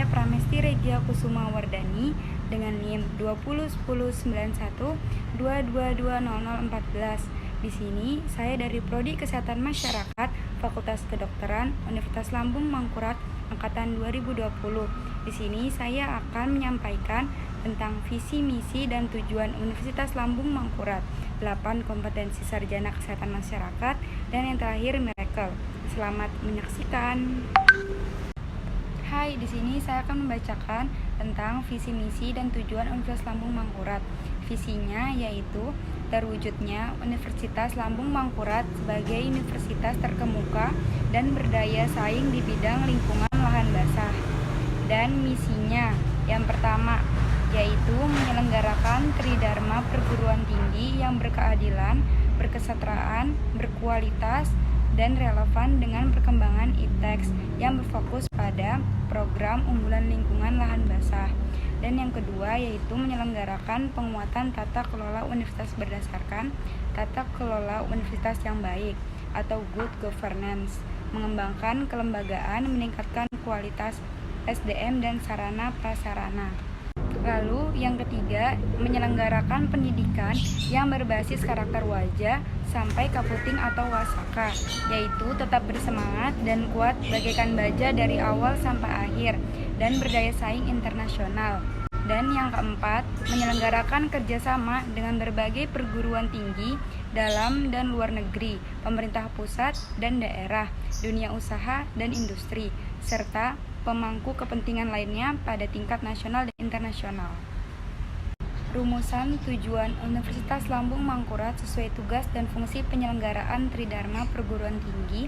Pramesti Regia Kusuma Wardani dengan NIM 20109122200014. Di sini saya dari Prodi Kesehatan Masyarakat Fakultas Kedokteran Universitas Lambung Mangkurat angkatan 2020. Di sini saya akan menyampaikan tentang visi, misi, dan tujuan Universitas Lambung Mangkurat, 8 kompetensi sarjana kesehatan masyarakat, dan yang terakhir Miracle. Selamat menyaksikan. Hai, di sini saya akan membacakan tentang visi, misi, dan tujuan Universitas Lambung Mangkurat. Visinya yaitu terwujudnya Universitas Lambung Mangkurat sebagai universitas terkemuka dan berdaya saing di bidang lingkungan lahan basah. Dan misinya yang pertama yaitu menyelenggarakan tridharma perguruan tinggi yang berkeadilan, berkesetaraan, berkualitas, dan relevan dengan perkembangan ITEX yang berfokus pada program unggulan lingkungan lahan basah. Dan yang kedua yaitu menyelenggarakan penguatan tata kelola universitas berdasarkan tata kelola universitas yang baik atau good governance, mengembangkan kelembagaan, meningkatkan kualitas SDM dan sarana prasarana. Lalu yang ketiga, menyelenggarakan pendidikan yang berbasis karakter wajah sampai kaputing atau wasaka, yaitu tetap bersemangat dan kuat bagaikan baja dari awal sampai akhir dan berdaya saing internasional. Dan yang keempat, menyelenggarakan kerjasama dengan berbagai perguruan tinggi dalam dan luar negeri, pemerintah pusat dan daerah, dunia usaha dan industri, serta pemangku kepentingan lainnya pada tingkat nasional dan internasional. Rumusan tujuan Universitas Lambung Mangkurat sesuai tugas dan fungsi penyelenggaraan tridharma perguruan tinggi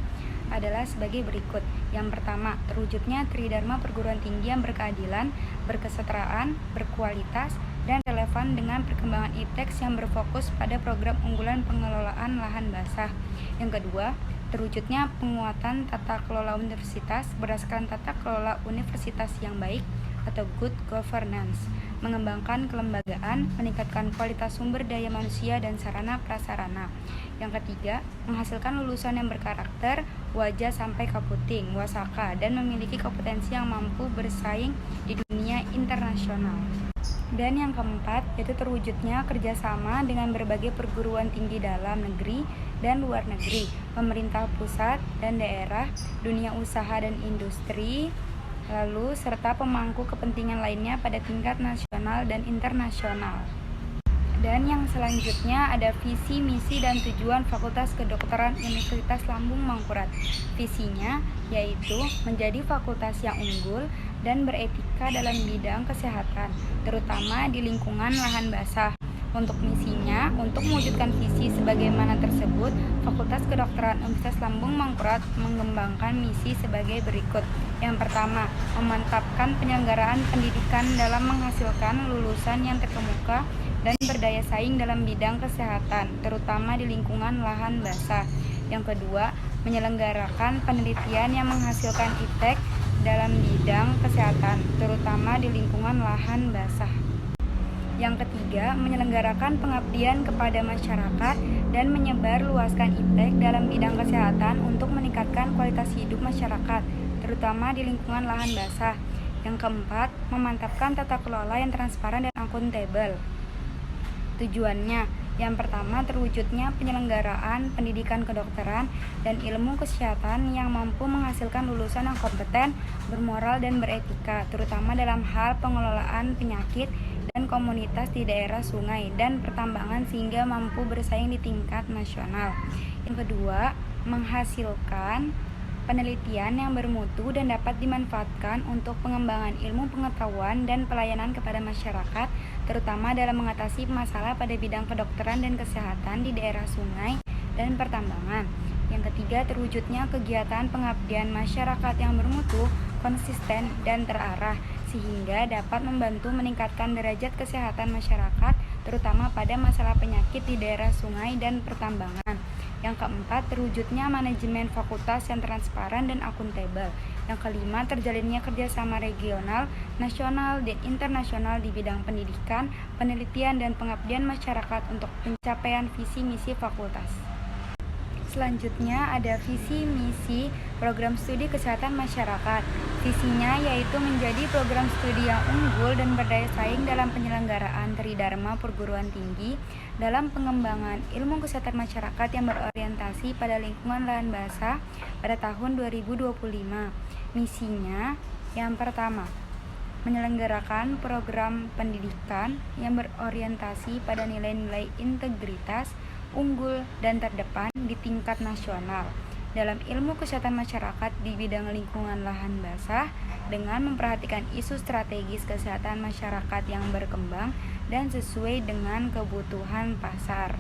adalah sebagai berikut. Yang pertama, terwujudnya tridharma perguruan tinggi yang berkeadilan, berkesetaraan, berkualitas, dan relevan dengan perkembangan ITEX yang berfokus pada program unggulan pengelolaan lahan basah. Yang kedua, terwujudnya penguatan tata kelola universitas berdasarkan tata kelola universitas yang baik atau good governance, mengembangkan kelembagaan, meningkatkan kualitas sumber daya manusia dan sarana prasarana. Yang ketiga, menghasilkan lulusan yang berkarakter, wajah sampai kaputing, wasaka, dan memiliki kompetensi yang mampu bersaing di dunia internasional. Dan yang keempat, yaitu terwujudnya kerjasama dengan berbagai perguruan tinggi dalam negeri dan luar negeri, pemerintah pusat dan daerah, dunia usaha dan industri, lalu serta pemangku kepentingan lainnya pada tingkat nasional dan internasional. Dan yang selanjutnya ada visi, misi, dan tujuan Fakultas Kedokteran Universitas Lambung Mangkurat. Visinya yaitu menjadi fakultas yang unggul dan beretika dalam bidang kesehatan, terutama di lingkungan lahan basah. Untuk misinya, untuk mewujudkan visi sebagaimana tersebut, Fakultas Kedokteran Universitas Lambung Mangkurat mengembangkan misi sebagai berikut. Yang pertama, memantapkan penyelenggaraan pendidikan dalam menghasilkan lulusan yang terkemuka dan berdaya saing dalam bidang kesehatan, terutama di lingkungan lahan basah. Yang kedua, menyelenggarakan penelitian yang menghasilkan ITEK dalam bidang kesehatan, terutama di lingkungan lahan basah. Yang ketiga, menyelenggarakan pengabdian kepada masyarakat dan menyebarluaskan ITEK dalam bidang kesehatan untuk meningkatkan kualitas hidup masyarakat, terutama di lingkungan lahan basah. Yang keempat, memantapkan tata kelola yang transparan dan akuntabel. Tujuannya, yang pertama, terwujudnya penyelenggaraan pendidikan kedokteran dan ilmu kesehatan yang mampu menghasilkan lulusan yang kompeten, bermoral, dan beretika, terutama dalam hal pengelolaan penyakit dan komunitas di daerah sungai dan pertambangan sehingga mampu bersaing di tingkat nasional. Yang kedua, menghasilkan penelitian yang bermutu dan dapat dimanfaatkan untuk pengembangan ilmu pengetahuan dan pelayanan kepada masyarakat, terutama dalam mengatasi masalah pada bidang kedokteran dan kesehatan di daerah sungai dan pertambangan. Yang ketiga, terwujudnya kegiatan pengabdian masyarakat yang bermutu, konsisten, dan terarah, sehingga dapat membantu meningkatkan derajat kesehatan masyarakat, terutama pada masalah penyakit di daerah sungai dan pertambangan. Yang keempat, terwujudnya manajemen fakultas yang transparan dan akuntabel. Yang kelima, terjalinnya kerjasama regional, nasional, dan internasional di bidang pendidikan, penelitian, dan pengabdian masyarakat untuk pencapaian visi misi fakultas. Selanjutnya ada visi misi program studi kesehatan masyarakat. Visinya yaitu menjadi program studi yang unggul dan berdaya saing dalam penyelenggaraan Tridharma perguruan tinggi dalam pengembangan ilmu kesehatan masyarakat yang berorientasi pada lingkungan lahan basah pada tahun 2025. Misinya yang pertama, menyelenggarakan program pendidikan yang berorientasi pada nilai-nilai integritas, unggul, dan terdepan di tingkat nasional dalam ilmu kesehatan masyarakat di bidang lingkungan lahan basah dengan memperhatikan isu strategis kesehatan masyarakat yang berkembang dan sesuai dengan kebutuhan pasar.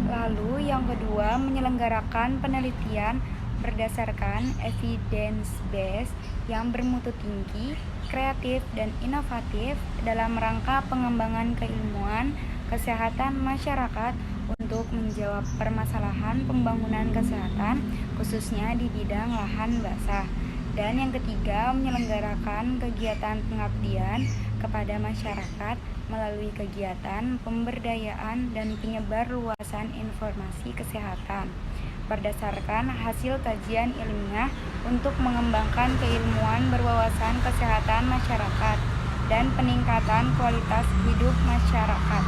Lalu yang kedua, menyelenggarakan penelitian berdasarkan evidence base yang bermutu tinggi, kreatif, dan inovatif dalam rangka pengembangan keilmuan kesehatan masyarakat untuk menjawab permasalahan pembangunan kesehatan khususnya di bidang lahan basah. Dan yang ketiga, menyelenggarakan kegiatan pengabdian kepada masyarakat melalui kegiatan pemberdayaan dan penyebar luasan informasi kesehatan berdasarkan hasil kajian ilmiah untuk mengembangkan keilmuan berwawasan kesehatan masyarakat dan peningkatan kualitas hidup masyarakat.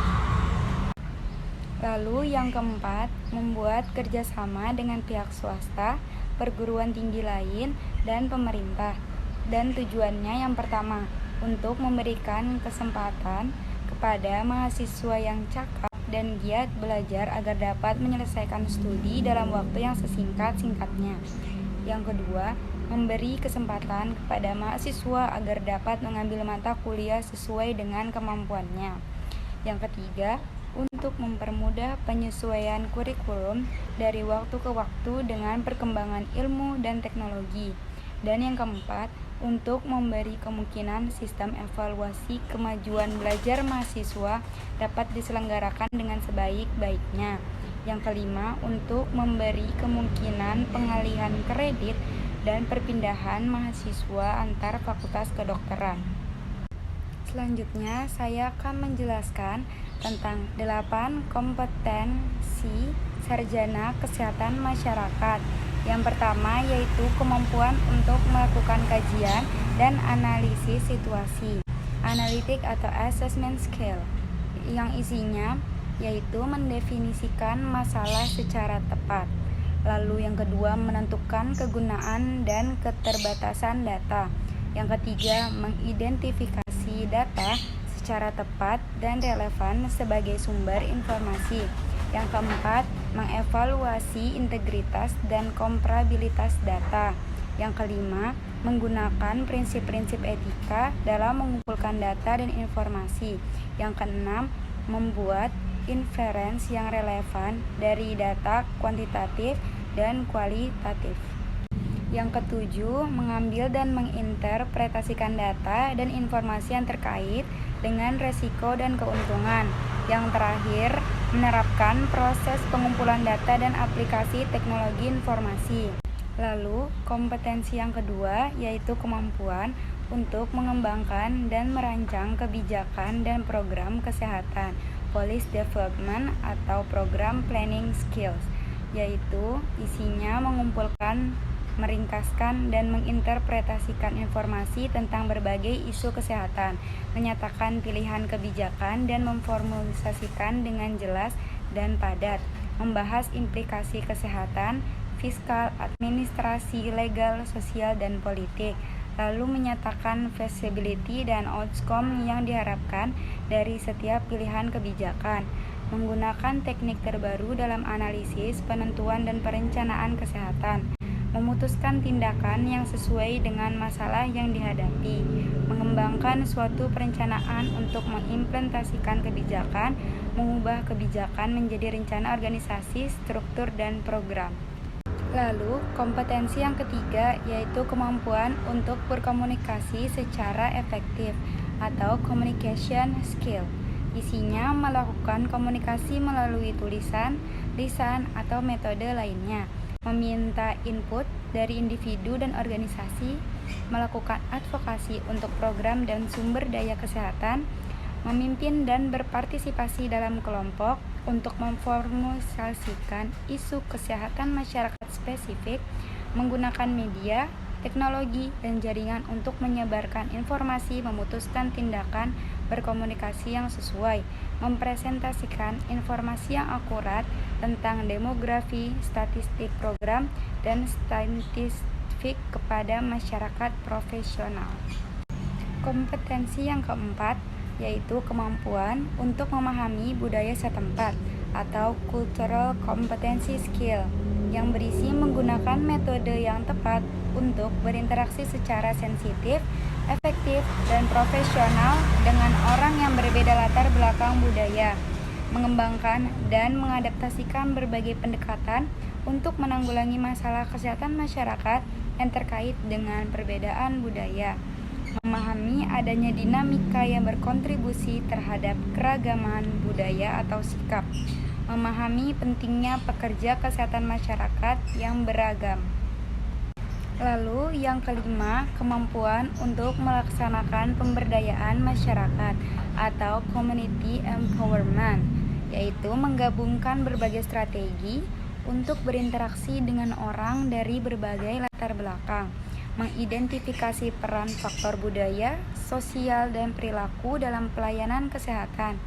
Lalu yang keempat, membuat kerjasama dengan pihak swasta, perguruan tinggi lain, dan pemerintah. Dan tujuannya yang pertama, untuk memberikan kesempatan kepada mahasiswa yang cakap dan giat belajar agar dapat menyelesaikan studi dalam waktu yang sesingkat-singkatnya. Yang kedua, memberi kesempatan kepada mahasiswa agar dapat mengambil mata kuliah sesuai dengan kemampuannya. Yang ketiga, untuk mempermudah penyesuaian kurikulum dari waktu ke waktu dengan perkembangan ilmu dan teknologi. Dan yang keempat, untuk memberi kemungkinan sistem evaluasi kemajuan belajar mahasiswa dapat diselenggarakan dengan sebaik-baiknya. Yang kelima, untuk memberi kemungkinan pengalihan kredit dan perpindahan mahasiswa antar fakultas kedokteran. Selanjutnya, saya akan menjelaskan tentang 8 kompetensi sarjana kesehatan masyarakat. Yang pertama yaitu kemampuan untuk melakukan kajian dan analisis situasi, analitik atau assessment skill, yang isinya yaitu mendefinisikan masalah secara tepat. Lalu yang kedua, menentukan kegunaan dan keterbatasan data. Yang ketiga, mengidentifikasi data secara tepat dan relevan sebagai sumber informasi. Yang keempat, mengevaluasi integritas dan komparabilitas data. Yang kelima, menggunakan prinsip-prinsip etika dalam mengumpulkan data dan informasi. Yang keenam, membuat inference yang relevan dari data kuantitatif dan kualitatif. Yang ketujuh, mengambil dan menginterpretasikan data dan informasi yang terkait dengan resiko dan keuntungan. Yang terakhir, menerapkan proses pengumpulan data dan aplikasi teknologi informasi. Lalu, kompetensi yang kedua yaitu kemampuan untuk mengembangkan dan merancang kebijakan dan program kesehatan, policy development atau program planning skills, yaitu isinya mengumpulkan, meringkaskan, dan menginterpretasikan informasi tentang berbagai isu kesehatan, menyatakan pilihan kebijakan, dan memformulasikan dengan jelas dan padat, membahas implikasi kesehatan, fiskal, administrasi, legal, sosial, dan politik, lalu menyatakan feasibility dan outcome yang diharapkan dari setiap pilihan kebijakan, menggunakan teknik terbaru dalam analisis, penentuan, dan perencanaan kesehatan, memutuskan tindakan yang sesuai dengan masalah yang dihadapi, mengembangkan suatu perencanaan untuk mengimplementasikan kebijakan, mengubah kebijakan menjadi rencana organisasi, struktur, dan program. Lalu, kompetensi yang ketiga yaitu kemampuan untuk berkomunikasi secara efektif atau communication skill. Isinya melakukan komunikasi melalui tulisan, lisan, atau metode lainnya, meminta input dari individu dan organisasi, melakukan advokasi untuk program dan sumber daya kesehatan, memimpin dan berpartisipasi dalam kelompok, untuk memformulasikan isu kesehatan masyarakat spesifik, menggunakan media, teknologi, dan jaringan untuk menyebarkan informasi, memutuskan tindakan, berkomunikasi yang sesuai, mempresentasikan informasi yang akurat tentang demografi, statistik program, dan statistik kepada masyarakat profesional. Kompetensi yang keempat yaitu kemampuan untuk memahami budaya setempat atau cultural competency skill yang berisi menggunakan metode yang tepat untuk berinteraksi secara sensitif, efektif, dan profesional dengan orang yang berbeda latar belakang budaya, mengembangkan dan mengadaptasikan berbagai pendekatan untuk menanggulangi masalah kesehatan masyarakat yang terkait dengan perbedaan budaya, memahami adanya dinamika yang berkontribusi terhadap keragaman budaya atau sikap, memahami pentingnya pekerja kesehatan masyarakat yang beragam. Lalu yang kelima, kemampuan untuk melaksanakan pemberdayaan masyarakat atau community empowerment, yaitu menggabungkan berbagai strategi untuk berinteraksi dengan orang dari berbagai latar belakang, mengidentifikasi peran faktor budaya, sosial, dan perilaku dalam pelayanan kesehatan,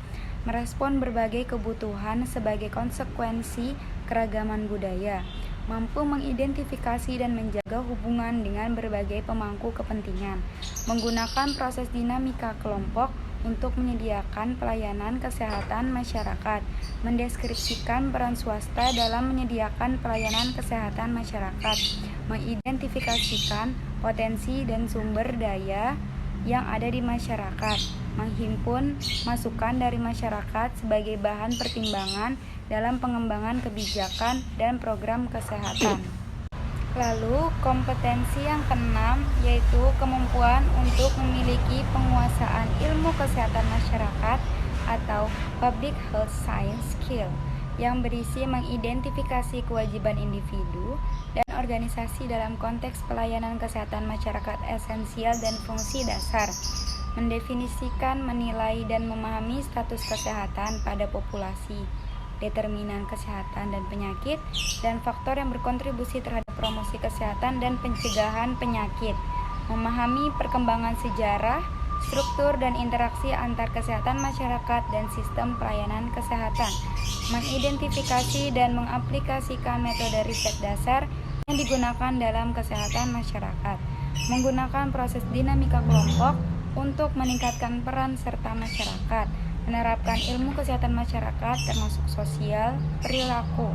merespon berbagai kebutuhan sebagai konsekuensi keragaman budaya, mampu mengidentifikasi dan menjaga hubungan dengan berbagai pemangku kepentingan, menggunakan proses dinamika kelompok untuk menyediakan pelayanan kesehatan masyarakat, mendeskripsikan peran swasta dalam menyediakan pelayanan kesehatan masyarakat, mengidentifikasikan potensi dan sumber daya yang ada di masyarakat, menghimpun masukan dari masyarakat sebagai bahan pertimbangan dalam pengembangan kebijakan dan program kesehatan. Lalu kompetensi yang keenam yaitu kemampuan untuk memiliki penguasaan ilmu kesehatan masyarakat atau public health science skill yang berisi mengidentifikasi kewajiban individu dan organisasi dalam konteks pelayanan kesehatan masyarakat esensial dan fungsi dasar, mendefinisikan, menilai, dan memahami status kesehatan pada populasi, determinan kesehatan dan penyakit, dan faktor yang berkontribusi terhadap promosi kesehatan dan pencegahan penyakit, memahami perkembangan sejarah, struktur dan interaksi antar kesehatan masyarakat dan sistem pelayanan kesehatan, mengidentifikasi dan mengaplikasikan metode riset dasar yang digunakan dalam kesehatan masyarakat, menggunakan proses dinamika kelompok untuk meningkatkan peran serta masyarakat, menerapkan ilmu kesehatan masyarakat termasuk sosial, perilaku.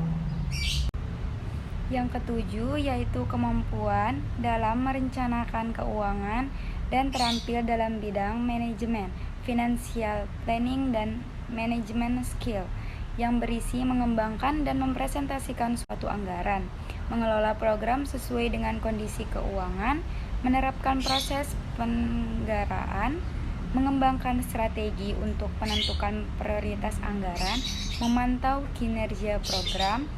Yang ketujuh yaitu kemampuan dalam merencanakan keuangan dan terampil dalam bidang manajemen, financial planning, dan manajemen skill yang berisi mengembangkan dan mempresentasikan suatu anggaran, mengelola program sesuai dengan kondisi keuangan, menerapkan proses penganggaran, mengembangkan strategi untuk menentukan prioritas anggaran, memantau kinerja program,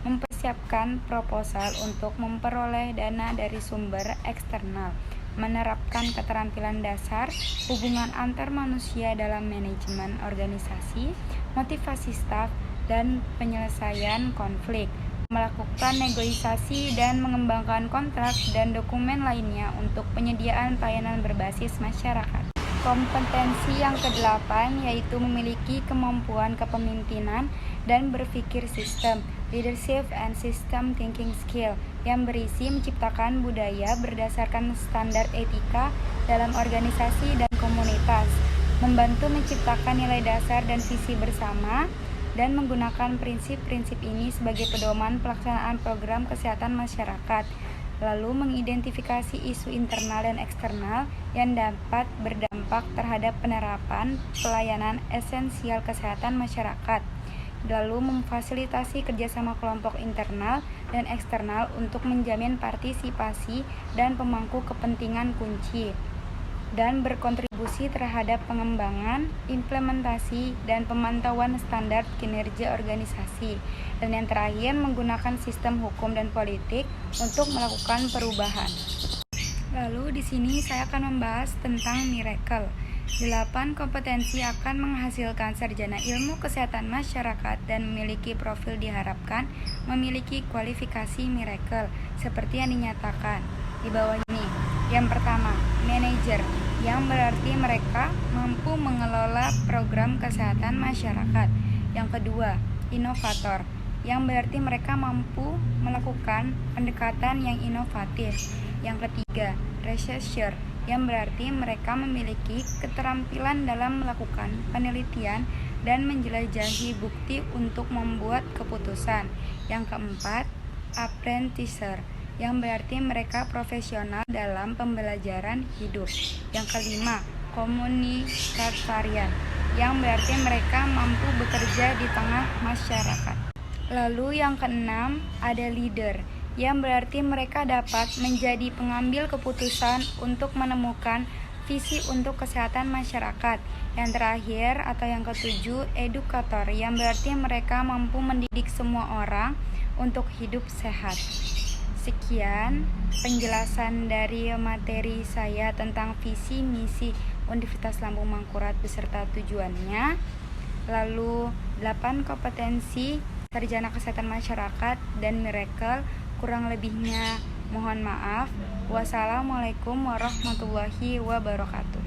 mempersiapkan proposal untuk memperoleh dana dari sumber eksternal, menerapkan keterampilan dasar, hubungan antar manusia dalam manajemen organisasi, motivasi staf, dan penyelesaian konflik, melakukan negosiasi dan mengembangkan kontrak dan dokumen lainnya untuk penyediaan pelayanan berbasis masyarakat. Kompetensi yang kedelapan yaitu memiliki kemampuan kepemimpinan dan berpikir sistem, leadership and system thinking skill, yang berisi menciptakan budaya berdasarkan standar etika dalam organisasi dan komunitas, membantu menciptakan nilai dasar dan visi bersama, dan menggunakan prinsip-prinsip ini sebagai pedoman pelaksanaan program kesehatan masyarakat, lalu mengidentifikasi isu internal dan eksternal yang dapat berdampak terhadap penerapan pelayanan esensial kesehatan masyarakat, lalu memfasilitasi kerjasama kelompok internal dan eksternal untuk menjamin partisipasi dan pemangku kepentingan kunci, dan berkontribusi terhadap pengembangan, implementasi, dan pemantauan standar kinerja organisasi. Dan yang terakhir, menggunakan sistem hukum dan politik untuk melakukan perubahan. Lalu di sini saya akan membahas tentang miracle. 8. Kompetensi akan menghasilkan sarjana ilmu kesehatan masyarakat dan memiliki profil diharapkan memiliki kualifikasi miracle seperti yang dinyatakan di bawah ini. Yang pertama, manajer, yang berarti mereka mampu mengelola program kesehatan masyarakat. Yang kedua, inovator, yang berarti mereka mampu melakukan pendekatan yang inovatif. Yang ketiga, researcher, yang berarti mereka memiliki keterampilan dalam melakukan penelitian dan menjelajahi bukti untuk membuat keputusan. Yang keempat, apprenticer, yang berarti mereka profesional dalam pembelajaran hidup. Yang kelima, komunikatarian, yang berarti mereka mampu bekerja di tengah masyarakat. Lalu yang keenam, ada leader, yang berarti mereka dapat menjadi pengambil keputusan untuk menemukan visi untuk kesehatan masyarakat. Yang terakhir atau yang ketujuh, edukator, yang berarti mereka mampu mendidik semua orang untuk hidup sehat. Sekian penjelasan dari materi saya tentang visi misi Universitas Lambung Mangkurat beserta tujuannya. Lalu 8 kompetensi sarjana kesehatan masyarakat dan miracle. Kurang lebihnya mohon maaf. Wassalamualaikum warahmatullahi wabarakatuh.